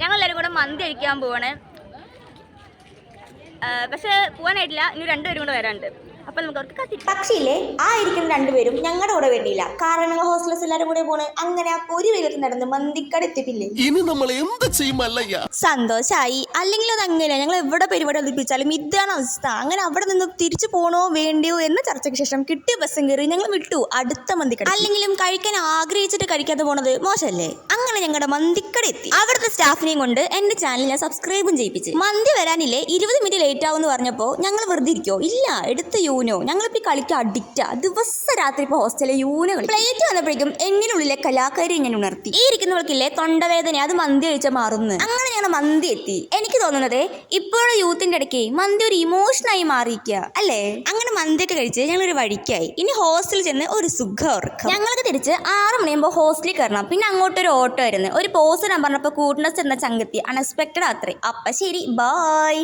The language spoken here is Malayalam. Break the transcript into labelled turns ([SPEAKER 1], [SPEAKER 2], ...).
[SPEAKER 1] ഞങ്ങളെല്ലാവരും കൂടെ മന്തി കഴിക്കാൻ പോവാണ്. പക്ഷെ പോകാനായിട്ടില്ല, ഇനി രണ്ടുപേരും കൂടെ വരാനുണ്ട്. അപ്പൊ നമുക്ക് അവർക്ക് കത്തിക്കാം.
[SPEAKER 2] പക്ഷേ ആ ഇരിക്കുന്ന രണ്ടുപേരും ഞങ്ങളുടെ കൂടെ വേണ്ടിയില്ല. കാരണം ഞങ്ങൾ ഹോസ്റ്റലേഴ്സ് എല്ലാവരും കൂടെ പോണ്. അങ്ങനെ ആ പൊരി വെയിലത്ത് നടന്ന് മന്തിക്കട എത്തിപ്പില്ലേ.
[SPEAKER 3] ഇനി നമ്മൾ എന്ത് ചെയ്യുമല്ലയ്യ.
[SPEAKER 2] സന്തോഷായി. അല്ലെങ്കിൽ അത് അങ്ങനെയാ, ഞങ്ങൾ എവിടെ പരിപാടി അവതരിപ്പിച്ചാലും ഇതാണ് അവസ്ഥ. അങ്ങനെ അവിടെ നിന്ന് തിരിച്ചു പോകണോ വേണ്ടിയോ എന്ന ചർച്ചയ്ക്ക് ശേഷം കിട്ടിയ ബസ്സും കയറി ഞങ്ങൾ വിട്ടു അടുത്ത മന്തിക്കട. അല്ലെങ്കിലും കഴിക്കാൻ ആഗ്രഹിച്ചിട്ട് കഴിക്കാതെ പോണത് മോശമല്ലേ. അങ്ങനെ ഞങ്ങളുടെ മന്തിക്കട എത്തി. അവിടുത്തെ സ്റ്റാഫിനെയും കൊണ്ട് എന്റെ ചാനൽ ഞാൻ സബ്സ്ക്രൈബും ചെയ്യിപ്പിച്ച്. മന്തി വരാനില്ലേ 20 മിനിറ്റ് ലേറ്റ് ആവുമെന്ന് പറഞ്ഞപ്പോൾ ഞങ്ങൾ വെറുതെ ഇരിക്കോ? ഇല്ല, എടുത്ത് യൂനോ. ഞങ്ങളിപ്പോൾ ഈ കളിക്ക് അഡിക്റ്റാ. ദിവസം രാത്രി ഇപ്പോൾ ഹോസ്റ്റലിലെ യൂനോ കളി. പ്ലേറ്റ് വന്നപ്പോഴേക്കും എന്നിനുള്ളിലെ കലാകാരി ഞാൻ ഉണർത്തി. ഈ ഇരിക്കുന്നവർക്കില്ലേ തൊണ്ടവേദന, അത് മന്തി കഴിച്ചാൽ മാറുന്നു. അങ്ങനെ ഞങ്ങൾ മന്തി എത്തി. എനിക്ക് തോന്നുന്നത് ഇപ്പോഴുള്ള യൂത്തിന്റെ ഇടയ്ക്ക് മന്തി ഒരു ഇമോഷനായി മാറിയിരിക്കുക അല്ലേ. അങ്ങനെ മന്തിയൊക്കെ കഴിച്ച് ഞങ്ങളൊരു വഴിക്കായി. ഇനി ഹോസ്റ്റലിൽ ചെന്ന് ഒരു സുഖം ഉറക്കം. ഞങ്ങൾക്ക് തിരിച്ച് 6 മണിയാകുമ്പോൾ ഹോസ്റ്റലിൽ കയറണം. പിന്നെ അങ്ങോട്ടൊരു ഓട്ടോ ആയിരുന്നു. ഒരു പോസ്റ്റ് ഞാൻ പറഞ്ഞപ്പോൾ കൂട്ടണസ് എന്ന ചങ്കത്തി അൺഎക്സ്പെക്റ്റഡ് അത്രേ. അപ്പം ശരി, ബൈ.